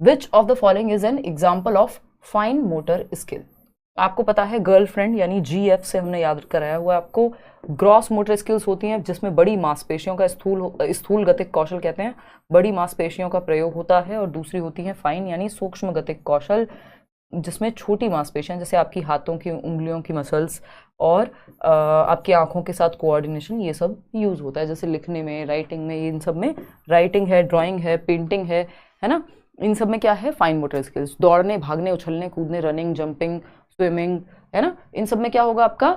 Which of the following is an example of fine motor skill. आपको पता है girlfriend यानी GF से हमने याद कराया हुआ आपको, ग्रॉस मोटर स्किल्स होती हैं जिसमें बड़ी मांसपेशियों का स्थूल गतिक कौशल कहते हैं, बड़ी मांसपेशियों का प्रयोग होता है। और दूसरी होती है फाइन यानी सूक्ष्म गतिक कौशल, जिसमें छोटी मांसपेशियां जैसे आपकी हाथों की उंगलियों की मसल्स और आपकी आंखों के साथ कोऑर्डिनेशन, ये सब यूज होता है। जैसे लिखने में, राइटिंग में, इन सब में, राइटिंग है, ड्राइंग है, पेंटिंग है ना, इन सब में क्या है, फाइन मोटर स्किल्स। दौड़ने, भागने, उछलने, कूदने, रनिंग, जंपिंग, स्विमिंग, है ना, इन सब में क्या होगा आपका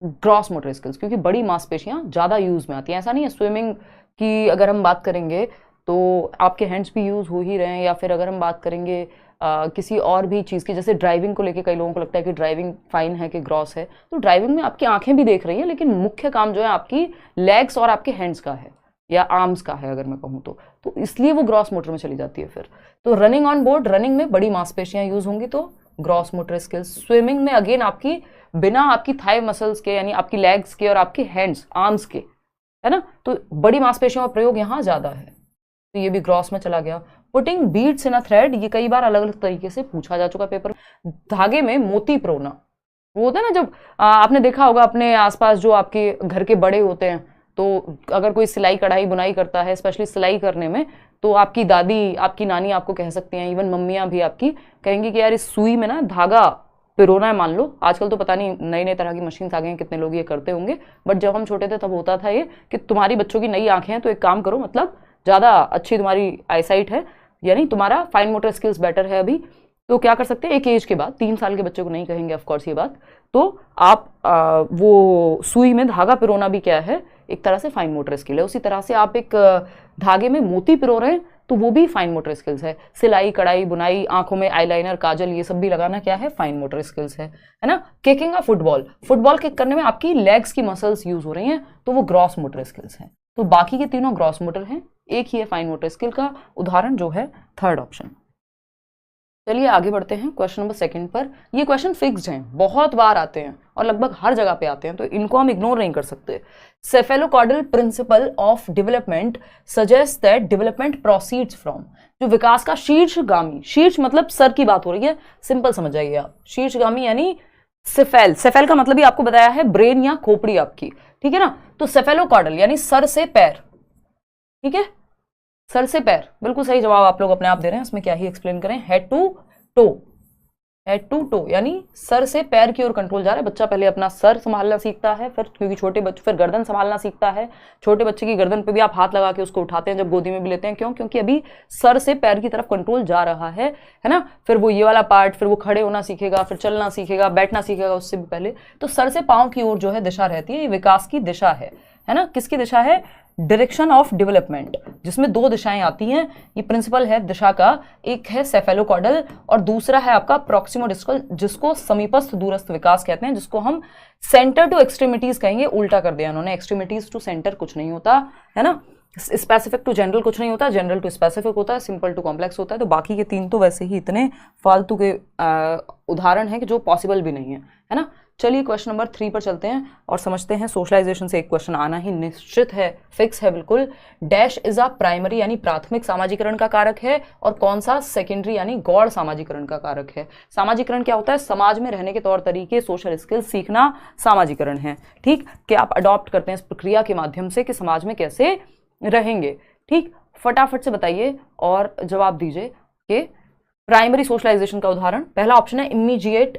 ग्रॉस मोटर स्किल्स, क्योंकि बड़ी मांसपेशियां ज्यादा यूज में आती हैं। ऐसा नहीं है स्विमिंग की अगर हम बात करेंगे तो आपके हैंड्स भी यूज हो ही रहे हैं, या फिर अगर हम बात करेंगे किसी और भी चीज़ की, जैसे ड्राइविंग को लेके कई लोगों को लगता है कि ड्राइविंग फाइन है कि ग्रॉस है, तो ड्राइविंग में आपकी आंखें भी देख रही हैं, लेकिन मुख्य काम जो है आपकी लेग्स और आपके हैंड्स का है या आर्म्स का है अगर मैं कहूँ तो इसलिए वो ग्रॉस मोटर में चली जाती है। फिर तो रनिंग ऑन बोर्ड, रनिंग में बड़ी मांसपेशियां यूज होंगी तो ग्रॉस मोटर स्किल्स। स्विमिंग में अगेन आपकी बिना आपकी थाई मसल्स के यानी आपकी लेग्स के और आपके हैंड्स आर्म्स के, है ना, तो बड़ी मांसपेशियों का प्रयोग यहाँ ज्यादा है, तो ये भी ग्रॉस में चला गया। पुटिंग बीड्स इन अ थ्रेड, ये कई बार अलग अलग तरीके से पूछा जा चुका पेपर। धागे में मोती पिरोना, वो होता है ना जब आपने देखा होगा अपने आसपास जो आपके घर के बड़े होते हैं, तो अगर कोई सिलाई कढ़ाई बुनाई करता है, स्पेशली सिलाई करने में, तो आपकी दादी, आपकी नानी आपको कह सकती हैं, इवन मम्मियां भी आपकी कहेंगी कि यार इस सुई में ना धागा पिरोना है, मान लो। आजकल तो पता नहीं नई नई तरह की मशीन आ गई हैं, कितने लोग ये करते होंगे, बट जब हम छोटे थे तब होता था ये कि तुम्हारी बच्चों की नई आंखें हैं तो एक काम करो, मतलब ज़्यादा अच्छी तुम्हारी आईसाइट है, यानी तुम्हारा फाइन मोटर स्किल्स बेटर है अभी, तो क्या कर सकते हैं, एक एज के बाद, 3 साल के बच्चे को नहीं कहेंगे ऑफकोर्स ये बात, तो आप वो सुई में धागा पिरोना भी क्या है, एक तरह से फाइन मोटर स्किल है। उसी तरह से आप एक धागे में मोती पिरो रहे हैं तो वो भी फाइन मोटर स्किल्स है। सिलाई कढ़ाई बुनाई, आंखों में आईलाइनर काजल ये सब भी लगाना क्या है, फाइन मोटर स्किल्स है ना। किकिंग अ फुटबॉल, फुटबॉल किक करने में आपकी लेग्स की मसल्स यूज हो रही हैं तो वो ग्रॉस मोटर स्किल्स है। तो बाकी के तीनों ग्रॉस मोटर हैं, एक ही है फाइन मोटर स्किल का उदाहरण जो है थर्ड ऑप्शन। चलिए आगे बढ़ते हैं क्वेश्चन नंबर 2 पर। ये क्वेश्चन फिक्स्ड हैं, बहुत बार आते हैं और लगभग हर जगह पे आते हैं, तो इनको हम इग्नोर नहीं कर सकते। Cephalocaudal principle of development suggest that development proceeds from, जो विकास का शीर्षगामी, शीर्ष मतलब सर की बात हो रही है, सिंपल समझ जाइए आप, शीर्षगामी यानी सेफेल, सेफेल का मतलब ही आपको बताया है ब्रेन या खोपड़ी आपकी, ठीक है ना। तो सेफेलोकॉर्डल यानी सर से पैर, ठीक है, सर से पैर, बिल्कुल सही जवाब आप लोग अपने आप दे रहे हैं, इसमें क्या ही एक्सप्लेन करें। Head to toe, head to toe यानी सर से पैर की ओर कंट्रोल जा रहा है। बच्चा पहले अपना सर संभालना सीखता है, फिर क्योंकि छोटे बच्चे फिर गर्दन संभालना सीखता है। छोटे बच्चे की गर्दन पे भी आप हाथ लगा के उसको उठाते हैं, जब गोदी में भी लेते हैं, क्यों, क्योंकि अभी सर से पैर की तरफ कंट्रोल जा रहा है ना। फिर वो ये वाला पार्ट, फिर वो खड़े होना सीखेगा, फिर चलना सीखेगा, बैठना सीखेगा, उससे भी पहले तो सर से पांव की ओर जो है दिशा रहती है, ये विकास की दिशा है ना। किसकी दिशा है, डायरेक्शन ऑफ डेवलपमेंट, जिसमें 2 दिशाएं आती हैं। ये प्रिंसिपल है दिशा का, एक है सेफेलोकॉर्डल और दूसरा है आपका प्रॉक्सिमोडिस्कल, जिसको समीपस्थ दूरस्थ विकास कहते हैं, जिसको हम सेंटर टू एक्सट्रीमिटीज कहेंगे। उल्टा कर दिया उन्होंने, एक्सट्रीमिटीज टू सेंटर कुछ नहीं होता है ना, स्पेसिफिक टू जनरल कुछ नहीं होता, जनरल टू स्पेसिफिक होता है, सिंपल टू कॉम्प्लेक्स होता है। तो बाकी के 3 तो वैसे ही इतने फालतू के उदाहरण हैं कि जो पॉसिबल भी नहीं है ना। चलिए क्वेश्चन नंबर 3 पर चलते हैं और समझते हैं। सोशलाइजेशन से एक क्वेश्चन आना ही निश्चित है, फिक्स है बिल्कुल। डैश इज अ प्राइमरी यानी प्राथमिक सामाजिकरण का कारक है और कौन सा सेकेंडरी यानी गौड़ सामाजिकरण का कारक है। सामाजिकरण क्या होता है, समाज में रहने के तौर तरीके, सोशल स्किल्स सीखना सामाजिकरण है, ठीक, कि आप अडॉप्ट करते हैं इस प्रक्रिया के माध्यम से कि समाज में कैसे रहेंगे, ठीक। फटाफट से बताइए और जवाब दीजिए कि प्राइमरी सोशलाइजेशन का उदाहरण। पहला ऑप्शन है इमीडिएट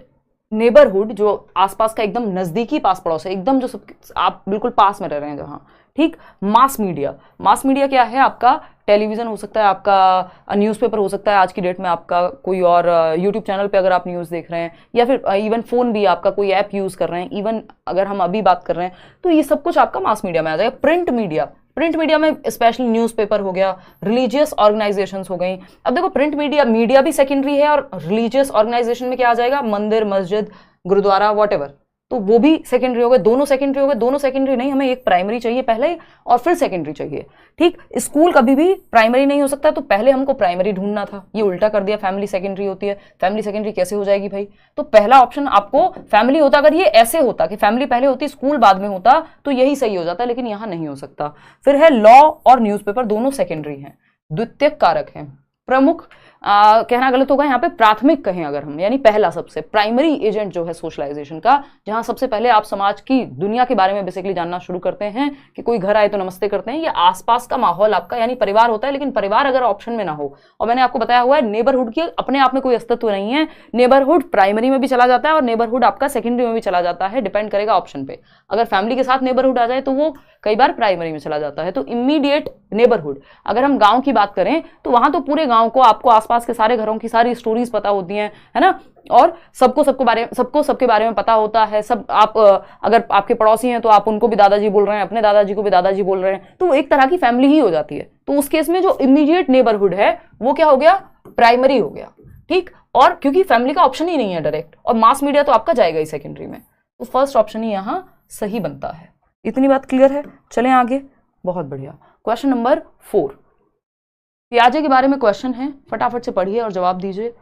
नेबरहुड, जो आसपास का एकदम नजदीकी पास पड़ोस है, एकदम जो सब आप बिल्कुल पास में रह रहे हैं जहां, ठीक। मास मीडिया, मास मीडिया क्या है, आपका टेलीविजन हो सकता है, आपका न्यूज़पेपर हो सकता है, आज की डेट में आपका कोई और यूट्यूब चैनल पे अगर आप न्यूज़ देख रहे हैं, या फिर इवन फोन भी आपका कोई ऐप यूज कर रहे हैं, इवन अगर हम अभी बात कर रहे हैं, तो ये सब कुछ आपका मास मीडिया में आ जाएगा। प्रिंट मीडिया, प्रिंट मीडिया में स्पेशली न्यूज़पेपर हो गया, रिलीजियस ऑर्गेनाइजेशंस हो गई। अब देखो प्रिंट मीडिया, मीडिया भी सेकेंडरी है और रिलीजियस ऑर्गेनाइजेशन में क्या आ जाएगा, मंदिर, मस्जिद, गुरुद्वारा, व्हाटएवर, तो वो भी सेकेंडरी हो गए। दोनों सेकेंडरी हो गए, दोनों सेकेंडरी नहीं, हमें एक प्राइमरी चाहिए पहले और फिर सेकेंडरी चाहिए, ठीक। स्कूल कभी भी प्राइमरी नहीं हो सकता, तो पहले हमको प्राइमरी ढूंढना था, ये उल्टा कर दिया, फैमिली सेकेंडरी होती है। फैमिली सेकेंडरी कैसे हो जाएगी भाई, तो पहला ऑप्शन आपको फैमिली होता, अगर ये ऐसे होता कि फैमिली पहले होती स्कूल बाद में होता तो यही सही हो जाता, लेकिन यहां नहीं हो सकता। फिर है लॉ और न्यूज़पेपर, दोनों सेकेंडरी हैं, द्वितीयक कारक हैं। प्रमुख कहना गलत होगा, यहाँ पे प्राथमिक कहें अगर हम, यानी पहला सबसे प्राइमरी एजेंट जो है सोशलाइजेशन का, जहां सबसे पहले आप समाज की दुनिया के बारे में बेसिकली जानना शुरू करते हैं कि कोई घर आए तो नमस्ते करते हैं, ये आसपास का माहौल आपका यानी परिवार होता है। लेकिन परिवार अगर ऑप्शन में ना हो, और मैंने आपको बताया हुआ है नेबरहुड की अपने आप में कोई अस्तित्व नहीं है, नेबरहुड प्राइमरी में भी चला जाता है और नेबरहुड आपका सेकेंडरी में भी चला जाता है, डिपेंड करेगा ऑप्शन पे। अगर फैमिली के साथ नेबरहुड आ जाए तो वो कई बार प्राइमरी में चला जाता है। तो इमीडिएट नेबरहुड, अगर हम गांव की बात करें तो वहां तो पूरे गांव को, आपको आसपास के सारे घरों की सारी स्टोरीज पता होती हैं, है ना, और सबको सबके बारे में पता होता है। सब आप अगर आपके पड़ोसी हैं तो आप उनको भी दादाजी बोल रहे हैं, अपने दादाजी को भी दादाजी बोल रहे हैं, तो वो एक तरह की फैमिली ही हो जाती है। तो उस केस में जो इमीडिएट नेबरहुड है वो क्या हो गया, प्राइमरी हो गया, ठीक। और क्योंकि फैमिली का ऑप्शन ही नहीं है डायरेक्ट, और मास मीडिया तो आपका जाएगा ही सेकेंडरी में, तो फर्स्ट ऑप्शन ही यहां सही बनता है। इतनी बात क्लियर है, चलें आगे। बहुत बढ़िया। क्वेश्चन नंबर 4, पियाजे के बारे में क्वेश्चन है, फटाफट से पढ़िए और जवाब दीजिए।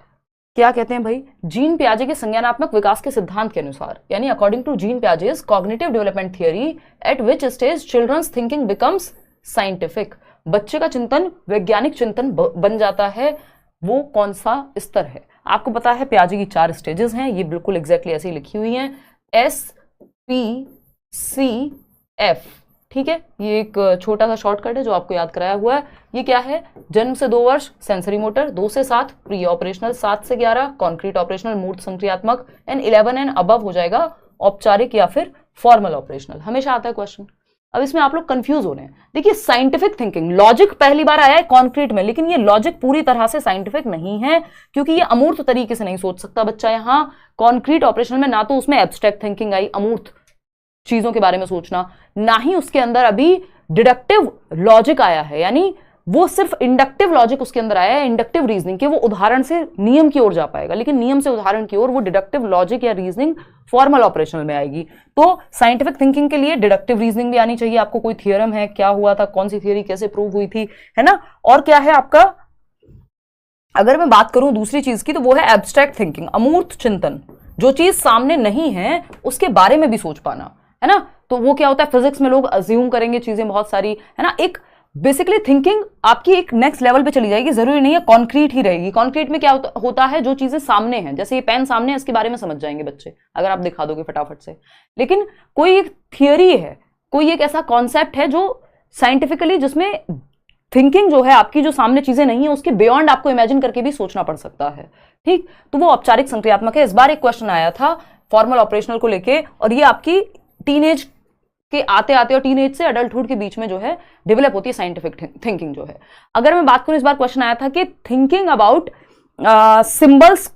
क्या कहते हैं भाई, जीन पियाजे के संज्ञानात्मक विकास के सिद्धांत के अनुसार, यानी according to Jean Piaget's cognitive development theory, at which stage children's thinking becomes scientific, बच्चे का चिंतन वैज्ञानिक चिंतन बन जाता है, वो कौन सा स्तर है? आपको पता है पियाजे की 4 स्टेजेस हैं, ये बिल्कुल एग्जैक्टली ऐसे ही लिखी हुई हैं, SPCF, ठीक है। ये एक छोटा सा शॉर्टकट है जो आपको याद कराया हुआ है। ये क्या है, जन्म से 2 वर्ष सेंसरी मोटर, 2 से 7 प्री ऑपरेशनल, 7 से 11 कॉन्क्रीट ऑपरेशनल मूर्त संक्रियात्मक, एंड 11 एंड अबव हो जाएगा औपचारिक या फिर फॉर्मल ऑपरेशनल। हमेशा आता है क्वेश्चन। अब इसमें आप लोग कंफ्यूज हो रहे हैं। देखिए साइंटिफिक थिंकिंग, लॉजिक पहली बार आया है कॉन्क्रीट में, लेकिन ये लॉजिक पूरी तरह से साइंटिफिक नहीं है, क्योंकि ये अमूर्त तरीके से नहीं सोच सकता बच्चा। यहाँ कॉन्क्रीट ऑपरेशनल में ना तो उसमें एब्स्ट्रैक्ट थिंकिंग आई, अमूर्त चीजों के बारे में सोचना, ना ही उसके अंदर अभी डिडक्टिव लॉजिक आया है, यानी वो सिर्फ इंडक्टिव लॉजिक उसके अंदर आया है, इंडक्टिव रीजनिंग के, वो उदाहरण से नियम की ओर जा पाएगा, लेकिन नियम से उदाहरण की ओर वो डिडक्टिव लॉजिक या रीजनिंग फॉर्मल ऑपरेशनल में आएगी। तो साइंटिफिक थिंकिंग के लिए डिडक्टिव रीजनिंग भी आनी चाहिए आपको, कोई थियरम है, क्या हुआ था, कौन सी थियरी कैसे प्रूव हुई थी, है ना। और क्या है आपका, अगर मैं बात करूं दूसरी चीज की, तो वो है एब्स्ट्रैक्ट थिंकिंग, अमूर्त चिंतन, जो चीज सामने नहीं है उसके बारे में भी सोच पाना, है ना। तो वो क्या होता है, फिजिक्स में लोग अज्यूम करेंगे चीजें बहुत सारी, है ना। एक बेसिकली थिंकिंग आपकी एक नेक्स्ट लेवल पे चली जाएगी, जरूरी नहीं है कॉन्क्रीट ही रहेगी। कॉन्क्रीट में क्या होता है, जो चीजें सामने हैं, जैसे ये पेन सामने है, इसके बारे में समझ जाएंगे बच्चे अगर आप दिखा दोगे फटाफट से। लेकिन कोई एक थियरी है, कोई एक ऐसा कॉन्सेप्ट है जो साइंटिफिकली, जिसमें थिंकिंग जो है आपकी, जो सामने चीजें नहीं है उसके बियॉन्ड आपको इमेजिन करके भी सोचना पड़ सकता है, ठीक। तो वो औपचारिक संक्रियात्मक है। इस बार एक क्वेश्चन आया था फॉर्मल ऑपरेशनल को लेके, और ये आपकी टीनेज के आते आते और टीनेज से अडल्टहुड के बीच में जो है डेवलप होती है साइंटिफिक थिंकिंग जो है। अगर मैं बात करूं, इस बार क्वेश्चन आया था कि थिंकिंग अबाउट सिंबल्स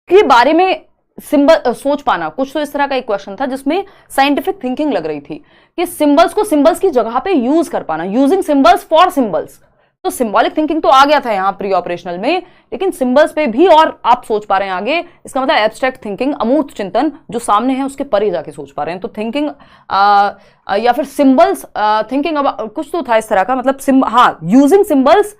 के बारे में, सिंबल सोच पाना, कुछ तो इस तरह का एक क्वेश्चन था जिसमें साइंटिफिक थिंकिंग लग रही थी कि सिंबल्स को सिंबल्स की जगह पे यूज कर पाना, यूजिंग सिंबल्स फॉर सिंबल्स। तो सिंबॉलिक थिंकिंग तो आ गया था यहाँ प्री ऑपरेशनल में, लेकिन सिंबल्स पे भी और आप सोच पा रहे हैं आगे। इसका मतलब एब्स्ट्रैक्ट थिंकिंग, अमूर्त चिंतन, जो सामने है उसके परे जाके सोच पा रहे हैं। तो थिंकिंग या फिर सिंबल्स थिंकिंग, अब कुछ तो था इस तरह का, मतलब हाँ, using symbols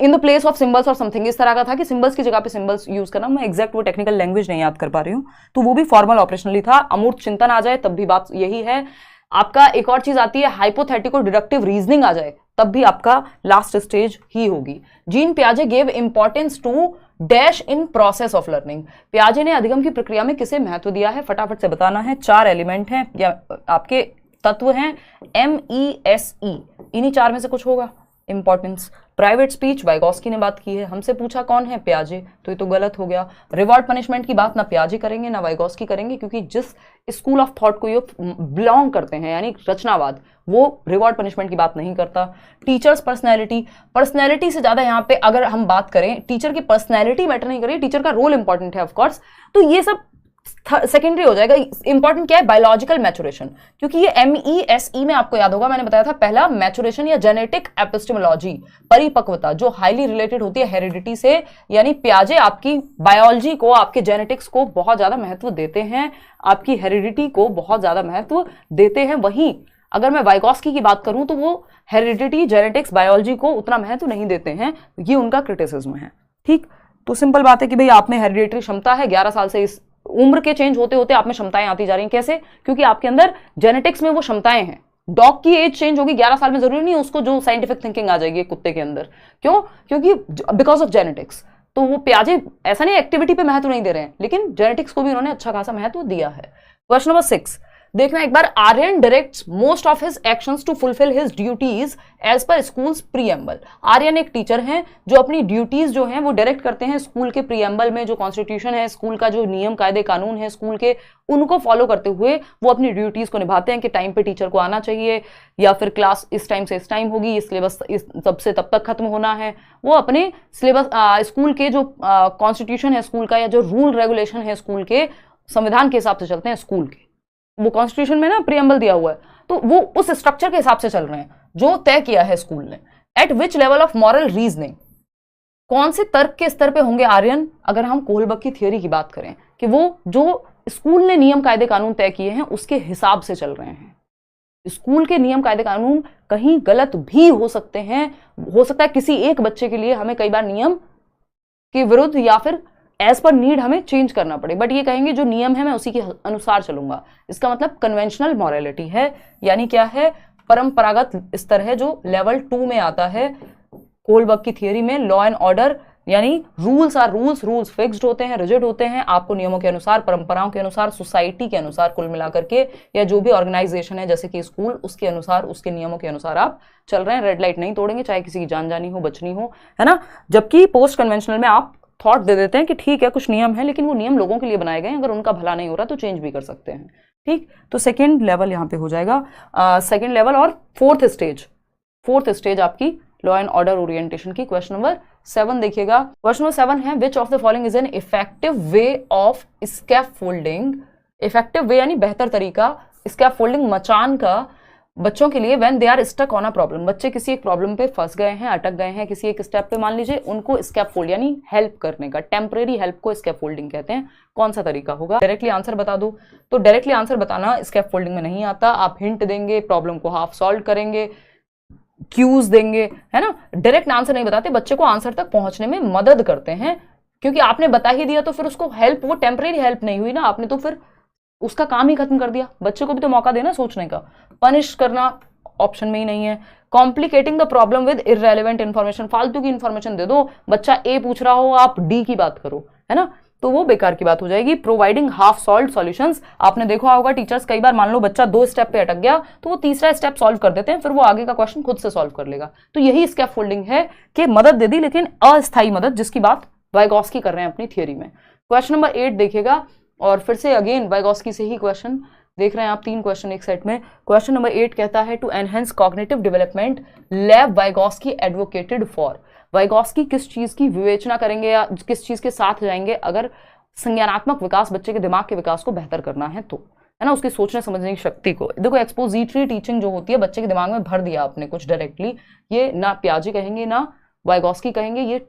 in the place of symbols और समथिंग, इस तरह का था कि सिंबल्स की जगह पे सिंबल्स यूज करना। मैं एग्जैक्ट वो टेक्निकल लैंग्वेज नहीं याद कर पा रही हूँ, तो वो भी फॉर्मल ऑपरेशनली था। अमूर्त चिंतन आ जाए तब भी बात यही है। आपका एक और चीज आती है, हाइपोथेटिकल डिडक्टिव रीजनिंग आ जाए तब भी आपका लास्ट स्टेज ही होगी। जीन पियाजे gave importance to dash in process of learning, पियाजे ने अधिगम की प्रक्रिया में किसे महत्व दिया है, फटाफट से बताना है। 4 एलिमेंट हैं या आपके तत्व हैं, MESE, इन्हीं 4 में से कुछ होगा। इंपॉर्टेंस, प्राइवेट स्पीच, वाइगॉस्की ने बात की है, हमसे पूछा कौन है, पियाजे, तो ये तो गलत हो गया। रिवॉर्ड पनिशमेंट की बात ना पियाजे करेंगे ना वाइगॉस्की करेंगे, क्योंकि जिस स्कूल ऑफ थॉट को ये बिलोंग करते हैं, यानी रचनावाद, वो रिवॉर्ड पनिशमेंट की बात नहीं करता। टीचर्स पर्सनैलिटी, पर्सनैलिटी से ज्यादा यहाँ पे अगर हम बात करें, टीचर की पर्सनैलिटी मैटर नहीं करेगी, टीचर का रोल इंपॉर्टेंट है ऑफकोर्स, तो ये सब सेकेंडरी हो जाएगा। इंपॉर्टेंट क्या है, बायोलॉजिकल मैचुरेशन, क्योंकि ये MESE में आपको याद होगा मैंने बताया था, पहला मैचुरेशन या जेनेटिक एपिस्टेमोलॉजी, परिपक्वता, जो हाईली रिलेटेड होती है हेरिडिटी से, यानी पियाजे आपकी बायोलॉजी को, आपके जेनेटिक्स को बहुत ज्यादा महत्व देते हैं, आपकी हेरिडिटी को बहुत ज्यादा महत्व देते हैं। वहीं अगर मैं वाइगॉस्की की बात करूं तो वो हेरिडिटी, जेनेटिक्स, बायोलॉजी को उतना महत्व नहीं देते हैं, ये उनका क्रिटिसिज्म है, ठीक। तो सिंपल बात है कि भाई आप में हेरिडिटरी क्षमता है, 11 साल से इस उम्र के चेंज होते होते आप में क्षमताएं आती जा रही हैं। कैसे? क्योंकि आपके अंदर जेनेटिक्स में वो क्षमताएं हैं डॉग की एज चेंज होगी 11 साल में, जरूरी नहीं है उसको जो साइंटिफिक थिंकिंग आ जाएगी कुत्ते के अंदर। क्यों? क्योंकि बिकॉज ऑफ जेनेटिक्स। तो वो प्याजे ऐसा नहीं एक्टिविटी पे महत्व नहीं दे रहे हैं, लेकिन जेनेटिक्स को भी उन्होंने अच्छा खासा महत्व दिया है। क्वेश्चन नंबर 6 देखना एक बार, Aryan directs most of his actions to fulfil his duties as per school's preamble. Aryan एक टीचर हैं जो अपनी ड्यूटीज जो हैं वो डायरेक्ट करते हैं स्कूल के प्रीएम्बल में, जो कॉन्स्टिट्यूशन है स्कूल का, जो नियम कायदे कानून है स्कूल के, उनको फॉलो करते हुए वो अपनी ड्यूटीज को निभाते हैं कि टाइम पे टीचर को आना चाहिए, या फिर क्लास इस टाइम से इस टाइम होगी, ये सिलेबस तब से तब तक खत्म होना है। वो अपने सिलेबस स्कूल के जो कॉन्स्टिट्यूशन है स्कूल का, या जो रूल रेगुलेशन है स्कूल के, संविधान के हिसाब से चलते हैं स्कूल के। वो कॉन्स्टिट्यूशन में ना प्रीएम्बल दिया हुआ है, तो वो उस स्ट्रक्चर के हिसाब से चल रहे हैं जो तय किया है स्कूल ने। Eight which level of moral reasoning, कौन से तर्क के स्तर पे होंगे आर्यन, अगर हम कोहलबर्ग की थियोरी की बात करें कि वो जो स्कूल ने नियम कायदे कानून तय किए हैं उसके हिसाब से चल रहे हैं। स्कूल के नियम कायदे कानून कहीं गलत भी हो सकते हैं, हो सकता है किसी एक बच्चे के लिए हमें कई बार नियम के विरुद्ध या फिर एज पर नीड हमें चेंज करना पड़े, बट ये कहेंगे जो नियम है मैं उसी के अनुसार चलूंगा। इसका मतलब कन्वेंशनल मॉरलिटी है, यानी क्या है, परंपरागत स्तर है, जो लेवल 2 में आता है कोहलबर्ग की थियरी में। लॉ एंड ऑर्डर यानी rules are rules, rules fixed होते हैं, रिजिड होते हैं, आपको नियमों के अनुसार, परंपराओं के अनुसार, सोसाइटी के अनुसार कुल मिलाकर के, या जो भी ऑर्गेनाइजेशन है जैसे कि स्कूल, उसके अनुसार, उसके नियमों के अनुसार आप चल रहे हैं। रेड लाइट नहीं तोड़ेंगे, चाहे किसी की जान जानी हो, बचनी हो, है ना। जबकि पोस्ट कन्वेंशनल में आप थॉट दे देते हैं कि ठीक है कुछ नियम है, लेकिन वो नियम लोगों के लिए बनाए गए हैं, अगर उनका भला नहीं हो रहा तो चेंज भी कर सकते हैं। ठीक, तो सेकेंड लेवल यहाँ पे हो जाएगा, सेकेंड लेवल। और फोर्थ स्टेज आपकी लॉ एंड ऑर्डर ओरिएंटेशन की। क्वेश्चन नंबर 7 देखिएगा, क्वेश्चन नंबर 7 है, which of the following is an effective way of scaffolding. Effective way यानी बेहतर तरीका, स्कैफोल्डिंग मचान का बच्चों के लिए when they are stuck on a problem. बच्चे किसी एक प्रॉब्लम पे फंस गए हैं, अटक गए हैं किसी एक स्टेप पे, मान लीजिए, उनको स्कैफोल्ड यानी हेल्प करने का, टेम्परेरी हेल्प को स्कैफोल्डिंग कहते हैं। कौन सा तरीका होगा? डायरेक्टली आंसर बता दो, तो डायरेक्टली आंसर बताना स्कैफोल्डिंग में नहीं आता। आप हिंट देंगे, प्रॉब्लम को हाफ सॉल्व करेंगे, क्यूज देंगे, है ना। डायरेक्ट आंसर नहीं बताते, बच्चे को आंसर तक पहुंचने में मदद करते हैं, क्योंकि आपने बता ही दिया तो फिर उसको हेल्प, वो टेम्परेरी हेल्प नहीं हुई ना, आपने तो फिर उसका काम ही खत्म कर दिया। बच्चे को भी तो मौका देना सोचने का। पनिश करना ऑप्शन में ही नहीं है। Complicating the problem with irrelevant information, फालतू की इन्फॉर्मेशन दे दो, बच्चा ए पूछ रहा हो आप डी की बात करो, है ना, तो वो बेकार की बात हो जाएगी। प्रोवाइडिंग हाफ सॉल्व सॉल्यूशंस, आपने देखा होगा टीचर्स कई बार, मान लो बच्चा 2 स्टेप पे अटक गया तो वो तीसरा स्टेप सॉल्व कर देते हैं, फिर वो आगे का क्वेश्चन खुद से सॉल्व कर लेगा। तो यही स्कैफोल्डिंग है कि मदद दे दी, लेकिन अस्थायी मदद, जिसकी बात वाइगॉस्की कर रहे हैं अपनी थियोरी में। क्वेश्चन नंबर 8 देखिएगा, और फिर से अगेन वाइगॉस्की से ही क्वेश्चन देख रहे हैं आप, 3 क्वेश्चन एक सेट में। क्वेश्चन नंबर 8 कहता है, to enhance cognitive development lab Vygotsky advocated for. Vygotsky किस चीज की विवेचना करेंगे या किस चीज के साथ जाएंगे अगर संज्ञानात्मक विकास, बच्चे के दिमाग के विकास को बेहतर करना है तो, है ना, उसकी सोचने समझने की शक्ति को। देखो एक्सपोजिटरी टीचिंग जो होती है, बच्चे के दिमाग में भर दिया आपने कुछ डायरेक्टली, ये ना पियाजे कहेंगे ना वाइगॉस्की कहेंगे, ये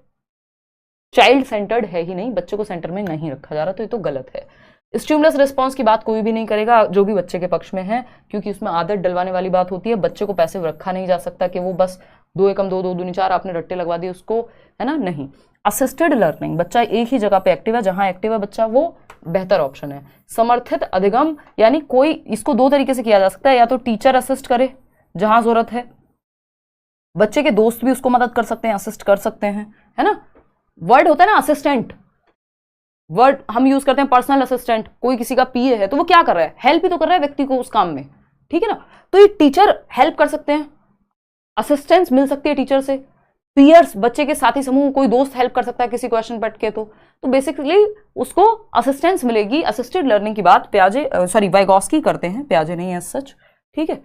चाइल्ड सेंटर्ड है ही नहीं, बच्चे को सेंटर में नहीं रखा जा रहा, तो ये तो गलत है। स्टिमुलस रिस्पॉन्स की बात कोई भी नहीं करेगा जो भी बच्चे के पक्ष में है, क्योंकि उसमें आदत डलवाने वाली बात होती है। बच्चे को पैसिव रखा नहीं जा सकता कि वो बस 2 एकम 2 2 दूनी 4 आपने रट्टे लगवा दिए उसको, है ना, नहीं। असिस्टेड लर्निंग, बच्चा एक ही जगह पे एक्टिव है, जहां एक्टिव है बच्चा वो बेहतर ऑप्शन है। समर्थित अधिगम, यानी कोई, इसको 2 तरीके से किया जा सकता है, या तो टीचर असिस्ट करे जहां जरूरत है, बच्चे के दोस्त भी उसको मदद कर सकते हैं, असिस्ट कर सकते हैं, है ना। वर्ड होता है ना असिस्टेंट, वर्ड हम यूज करते हैं पर्सनल असिस्टेंट, कोई किसी का पीए है तो वो क्या कर रहा है, हेल्प ही तो कर रहा है व्यक्ति को उस काम में, ठीक है ना। तो ये टीचर हेल्प कर सकते हैं, असिस्टेंस मिल सकती है टीचर से। पीयर्स, बच्चे के साथी समूह, कोई दोस्त हेल्प कर सकता है किसी क्वेश्चन पट के, तो बेसिकली उसको असिस्टेंस मिलेगी। असिस्टेड लर्निंग की बात वाइगॉस्की करते हैं, पियाजे नहीं है सच, ठीक है।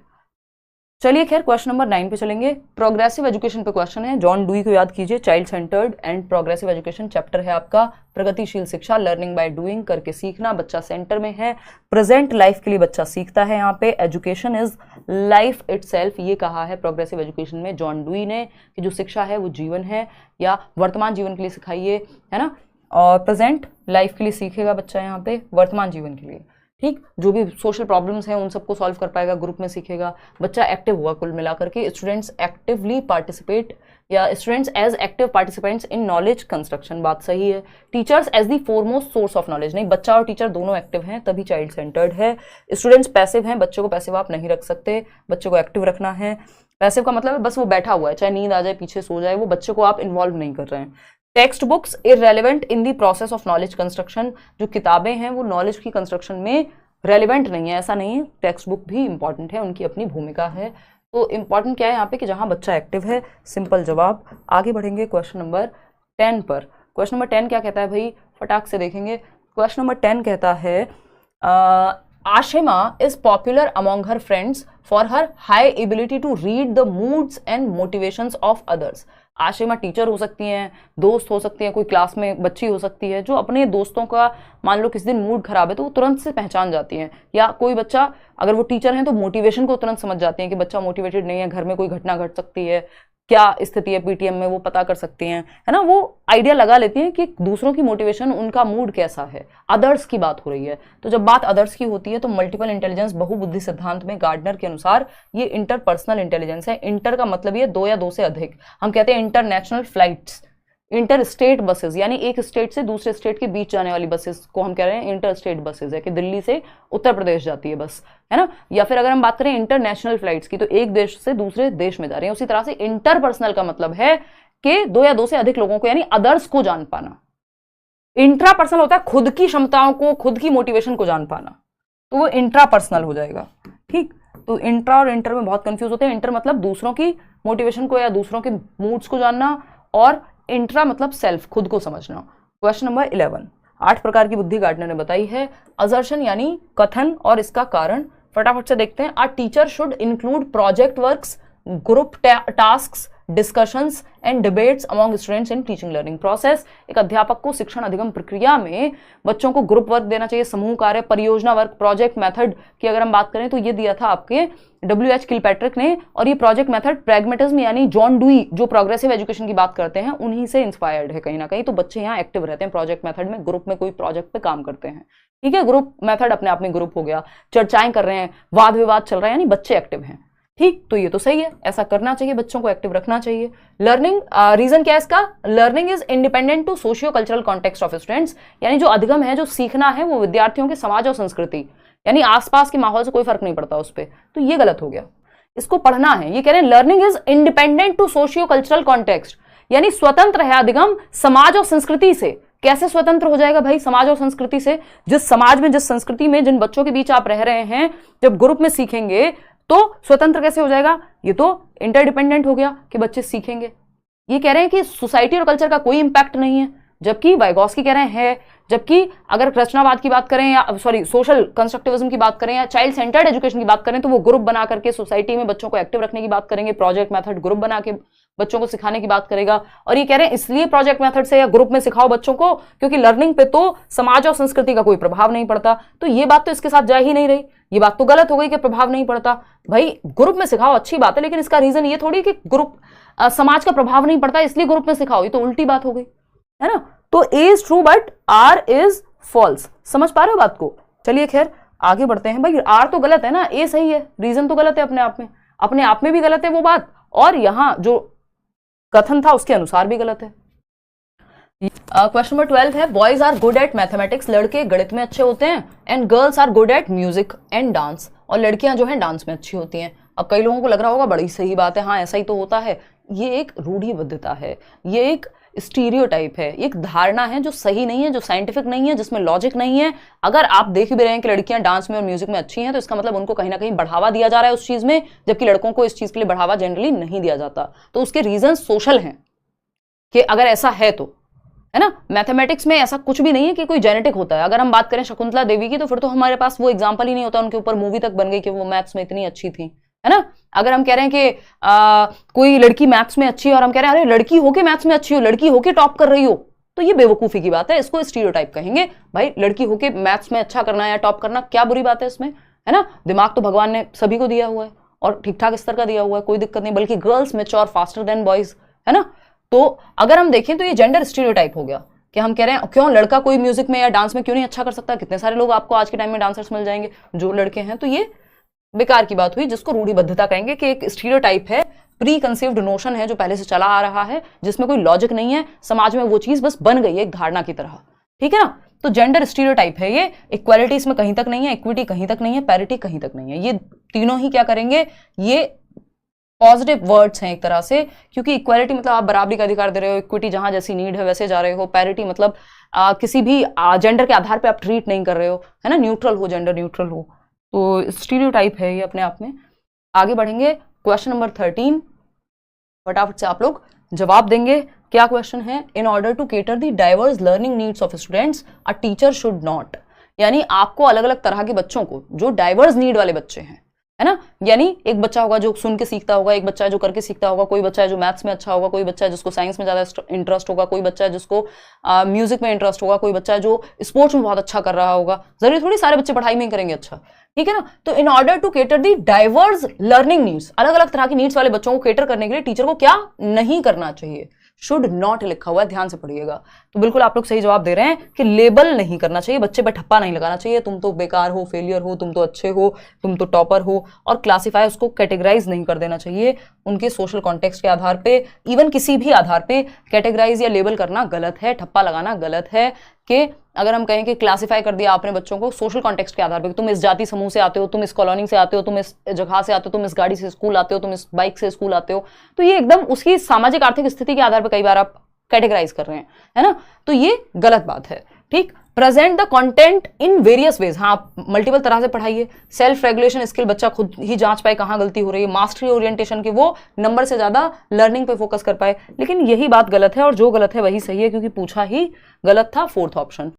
चलिए खैर क्वेश्चन नंबर 9 पे चलेंगे। प्रोग्रेसिव एजुकेशन पे क्वेश्चन है, जॉन डुई को याद कीजिए। Child centred and progressive education chapter है आपका। प्रगतिशील शिक्षा, लर्निंग बाय डूइंग, करके सीखना, बच्चा सेंटर में है। प्रेजेंट लाइफ के लिए बच्चा सीखता है यहाँ पे। एजुकेशन इज लाइफ इटसेल्फ, ये कहा है प्रोग्रेसिव एजुकेशन में जॉन डुई ने कि जो शिक्षा है वो जीवन है, या वर्तमान जीवन के लिए सिखाइए, है ना। और प्रेजेंट लाइफ के लिए सीखेगा बच्चा यहाँ पे, वर्तमान जीवन के लिए, ठीक। जो भी सोशल प्रॉब्लम्स हैं उन सबको सॉल्व कर पाएगा, ग्रुप में सीखेगा, बच्चा एक्टिव हुआ। कुल मिलाकर के स्टूडेंट्स एक्टिवली पार्टिसिपेट या students as active participants in knowledge construction, बात सही है। Teachers as the foremost source of knowledge, नहीं, बच्चा और टीचर दोनों एक्टिव हैं तभी चाइल्ड सेंटर्ड है। स्टूडेंट्स पैसिव हैं, बच्चे को पैसिव आप नहीं रख सकते, बच्चे को एक्टिव रखना है। पैसिव का मतलब है बस वो बैठा हुआ है, चाहे नींद आ जाए पीछे सो जाए, वो बच्चे को आप इन्वॉल्व नहीं कर रहे हैं। Text books irrelevant in the process of knowledge construction, जो किताबें हैं वो नॉलेज की कंस्ट्रक्शन में रेलिवेंट नहीं है, ऐसा नहीं है, टेक्स्ट बुक भी इंपॉर्टेंट है, उनकी अपनी भूमिका है। तो इंपॉर्टेंट क्या है यहाँ पे कि जहां बच्चा एक्टिव है, सिंपल जवाब। आगे बढ़ेंगे क्वेश्चन नंबर 10 पर। क्वेश्चन नंबर 10 क्या कहता है भाई, फटाक से देखेंगे। क्वेश्चन नंबर 10 कहता है Ashima is popular among her friends for her high ability to read the moods and motivations of others. Ashima teacher हो सकती हैं, दोस्त हो सकती हैं, कोई क्लास में बच्ची हो सकती है जो अपने दोस्तों का मान लो किसी दिन मूड खराब है तो वो तुरंत से पहचान जाती हैं, या कोई बच्चा अगर वो टीचर हैं तो मोटिवेशन को तुरंत समझ जाती हैं कि बच्चा मोटिवेटेड नहीं है, घर में कोई घटना घट सकती है, क्या स्थिति है पीटीएम में, वो पता कर सकती हैं, है ना, वो आइडिया लगा लेती हैं कि दूसरों की मोटिवेशन, उनका मूड कैसा है। अदर्स की बात हो रही है, तो जब बात अदर्स की होती है तो मल्टीपल इंटेलिजेंस बहुबुद्धि सिद्धांत में गार्डनर के अनुसार ये इंटरपर्सनल इंटेलिजेंस है। इंटर का मतलब ये दो या दो से अधिक, हम कहते हैं international flights, inter state buses, यानी एक स्टेट से दूसरे स्टेट के बीच जाने वाली बसेस को हम कह रहे हैं इंटर स्टेट बसेस, है कि दिल्ली से उत्तर प्रदेश जाती है बस, है ना। या फिर अगर हम बात करें इंटरनेशनल फ्लाइट्स की तो एक देश से दूसरे देश में जा रहे हैं। उसी तरह से इंटरपर्सनल का मतलब है कि दो या दो से अधिक लोगों को यानी अदर्स को जान पाना। इंट्रापर्सनल होता है खुद की क्षमताओं को, खुद की मोटिवेशन को जान पाना, तो वो इंट्रापर्सनल हो जाएगा। ठीक, तो इंट्रा और इंटर में बहुत कंफ्यूज होते हैं। इंटर मतलब दूसरों की मोटिवेशन को या दूसरों के मूड्स को जानना, और इंट्रा मतलब सेल्फ, खुद को समझना। क्वेश्चन नंबर 11, 8 प्रकार की बुद्धि गार्डनर ने बताई है। असर्शन यानी कथन और इसका कारण, फटाफट से देखते हैं। A teacher should include project works, group tasks, discussions and debates among students in teaching learning process. एक अध्यापक को शिक्षण अधिगम प्रक्रिया में बच्चों को ग्रुप वर्क देना चाहिए, समूह कार्य, परियोजना वर्क। प्रोजेक्ट मेथड की अगर हम बात करें तो ये दिया था आपके W.H. किलपैट्रिक ने, और ये प्रोजेक्ट मेथड प्रैग्मेटिज्म यानी जॉन डुई जो प्रोग्रेसिव एजुकेशन की बात करते हैं उन्हीं से इंस्पायर्ड है कहीं ना कहीं। तो बच्चे यहाँ एक्टिव रहते हैं प्रोजेक्ट मेथड में, ग्रुप में कोई प्रोजेक्ट पे काम करते हैं। ठीक है, ग्रुप मेथड अपने आप में ग्रुप हो गया, चर्चाएं कर रहे हैं, वाद विवाद चल रहा है, यानी बच्चे एक्टिव हैं। ठीक, तो ये तो सही है, ऐसा करना चाहिए, बच्चों को एक्टिव रखना चाहिए। लर्निंग, रीजन क्या है इसका, learning is independent to socio cultural context of students, यानी जो अधिगम है, जो सीखना है वो विद्यार्थियों के समाज और संस्कृति यानी आसपास के माहौल से कोई फर्क नहीं पड़ता उस पर। तो ये गलत हो गया, इसको पढ़ना है। ये कह रहे हैं learning is independent to socio cultural context, यानी स्वतंत्र है अधिगम समाज और संस्कृति से। कैसे स्वतंत्र हो जाएगा भाई समाज और संस्कृति से? जिस समाज में, जिस संस्कृति में, जिन बच्चों के बीच आप रह रहे हैं, जब ग्रुप में सीखेंगे तो स्वतंत्र कैसे हो जाएगा? ये तो इंटरडिपेंडेंट हो गया कि बच्चे सीखेंगे। ये कह रहे हैं कि सोसाइटी और कल्चर का कोई इंपैक्ट नहीं है, जबकि वाइगॉस्की कह रहे हैं। जबकि अगर रचनावाद की बात करें या सोशल कंस्ट्रक्टिविज्म की बात करें या चाइल्ड सेंटर्ड एजुकेशन की बात करें तो वो ग्रुप बना करके सोसाइटी में बच्चों को एक्टिव रखने की बात करेंगे, प्रोजेक्ट मेथड ग्रुप बना के बच्चों को सिखाने की बात करेगा। और ये कह रहे हैं इसलिए प्रोजेक्ट मेथड से या ग्रुप में सिखाओ बच्चों को क्योंकि लर्निंग पे तो समाज और संस्कृति का कोई प्रभाव नहीं पड़ता। तो ये बात तो इसके साथ जा ही नहीं रही, ये बात तो गलत हो गई कि प्रभाव नहीं पड़ता। भाई ग्रुप में सिखाओ अच्छी बात है, लेकिन इसका रीजन ये थोड़ी कि ग्रुप समाज का प्रभाव नहीं पड़ता इसलिए ग्रुप में सिखाओ, ये तो उल्टी बात हो गई, है ना। तो A is true but R is false. समझ पा रहे हो बात को? चलिए खैर आगे बढ़ते हैं। भाई आर तो गलत है ना, ए सही है, रीजन तो गलत है अपने आप में भी गलत है वो बात, और यहां जो कथन था उसके अनुसार भी गलत है। क्वेश्चन नंबर 12 है boys are good at mathematics, लड़के गणित में अच्छे होते हैं, and girls are good at music and dance, और लड़कियां जो हैं डांस में अच्छी होती हैं। अब कई लोगों को लग रहा होगा बड़ी सही बात है, हाँ ऐसा ही तो होता है। ये एक रूढ़िबद्धता है, ये एक स्टीरियोटाइप है, एक धारणा है जो सही नहीं है, जो साइंटिफिक नहीं है, जिसमें लॉजिक नहीं है। अगर आप देख भी रहे हैं कि लड़कियां डांस में और म्यूजिक में अच्छी हैं तो इसका मतलब उनको कहीं ना कहीं बढ़ावा दिया जा रहा है उस चीज में, जबकि लड़कों को इस चीज के लिए बढ़ावा जनरली नहीं दिया जाता। तो उसके रीजन सोशल हैं कि अगर ऐसा है तो, है ना। मैथमेटिक्स में ऐसा कुछ भी नहीं है कि कोई जेनेटिक होता है। अगर हम बात करें शकुंतला देवी की तो फिर तो हमारे पास वो एग्जाम्पल ही नहीं होता, उनके ऊपर मूवी तक बन गई कि वो मैथ्स में इतनी अच्छी थी, है ना। अगर हम कह रहे हैं कि कोई लड़की मैथ्स में अच्छी है और हम कह रहे हैं अरे लड़की होके मैथ्स में अच्छी हो, लड़की होके टॉप कर रही हो, तो ये बेवकूफी की बात है, इसको स्टीरियोटाइप कहेंगे। भाई लड़की होके मैथ्स में अच्छा करना या टॉप करना क्या बुरी बात है इसमें, है ना। दिमाग तो भगवान ने सभी को दिया हुआ है और ठीक ठाक स्तर का दिया हुआ है, कोई दिक्कत नहीं, बल्कि girls mature faster than boys, है ना। तो अगर हम देखें तो ये जेंडर स्टीरियोटाइप हो गया कि हम कह रहे हैं क्यों लड़का कोई म्यूजिक में या डांस में क्यों नहीं अच्छा कर सकता। कितने सारे लोग आपको आज के टाइम में डांसर्स मिल जाएंगे जो लड़के हैं। तो ये बेकार की बात हुई, जिसको रूढ़िबद्धता कहेंगे कि एक स्टीरियोटाइप है प्री कंसीव्ड नोशन है जो पहले से चला आ रहा है, जिसमें कोई लॉजिक नहीं है, समाज में वो चीज बस बन गई है एक धारणा की तरह, ठीक है ना। तो जेंडर स्टीरियोटाइप है ये, इक्वालिटी इसमें कहीं तक नहीं है, इक्विटी कहीं तक नहीं है, पैरिटी कहीं तक नहीं है। ये तीनों ही क्या करेंगे, ये पॉजिटिव वर्ड्स हैं एक तरह से, क्योंकि इक्वालिटी मतलब आप बराबरी का अधिकार दे रहे हो, इक्विटी जहां जैसी नीड है वैसे जा रहे हो, पैरिटी मतलब किसी भी जेंडर के आधार पे आप ट्रीट नहीं कर रहे हो, है ना, न्यूट्रल हो, जेंडर न्यूट्रल हो। तो स्टीरियोटाइप है ये अपने आप में। आगे बढ़ेंगे, क्वेश्चन नंबर 13, फटाफट से आप लोग जवाब देंगे। क्या क्वेश्चन है, in order to cater the diverse learning needs of students a teacher should not, यानी आपको अलग अलग तरह के बच्चों को, जो डाइवर्स नीड वाले बच्चे हैं, है ना, यानी एक बच्चा होगा जो सुन के सीखता होगा, एक बच्चा है जो करके सीखता होगा, कोई बच्चा है जो मैथ्स में अच्छा होगा, कोई बच्चा है जिसको साइंस में ज्यादा इंटरेस्ट होगा, कोई बच्चा है जिसको म्यूजिक में इंटरेस्ट होगा, कोई बच्चा है जो स्पोर्ट्स में बहुत अच्छा कर रहा होगा। जरूरी थोड़ी सारे बच्चे पढ़ाई में ही करेंगे अच्छा, ठीक है ना। तो in order to cater the diverse learning needs, अलग अलग तरह की नीड्स वाले बच्चों को केटर करने के लिए टीचर को क्या नहीं करना चाहिए, शुड नॉट लिखा हुआ है, ध्यान से पढ़िएगा। तो बिल्कुल आप लोग सही जवाब दे रहे हैं कि लेबल नहीं करना चाहिए, बच्चे पे ठप्पा नहीं लगाना चाहिए, तुम तो बेकार हो, फेलियर हो, तुम तो अच्छे हो, तुम तो टॉपर हो, और क्लासिफाई, उसको कैटेगराइज नहीं कर देना चाहिए उनके सोशल कॉन्टेक्स्ट के आधार पे, इवन किसी भी आधार पे कैटेगराइज या लेबल करना गलत है, ठप्पा लगाना गलत है। कि अगर हम कहें कि क्लासिफाई कर दिया आपने बच्चों को सोशल कॉन्टेक्स्ट के आधार पे, तुम इस जाति समूह से आते हो, तुम इस कॉलोनी से आते हो, तुम इस जगह से आते हो, तुम इस गाड़ी से स्कूल आते हो, तुम इस बाइक से स्कूल आते हो, तो ये एकदम उसकी सामाजिक आर्थिक स्थिति के आधार पर कई बार आप कैटेगराइज कर रहे हैं, है ना, तो ये गलत बात है, ठीक। Present the content in various ways, हाँ आप मल्टीपल तरह से पढ़ाइए। सेल्फ रेगुलेशन स्किल, बच्चा खुद ही जांच पाए कहाँ गलती हो रही है। मास्टरी ओरिएंटेशन के वो नंबर से ज्यादा लर्निंग पे फोकस कर पाए, लेकिन यही बात गलत है, और जो गलत है वही सही है, क्योंकि पूछा ही गलत था, फोर्थ ऑप्शन।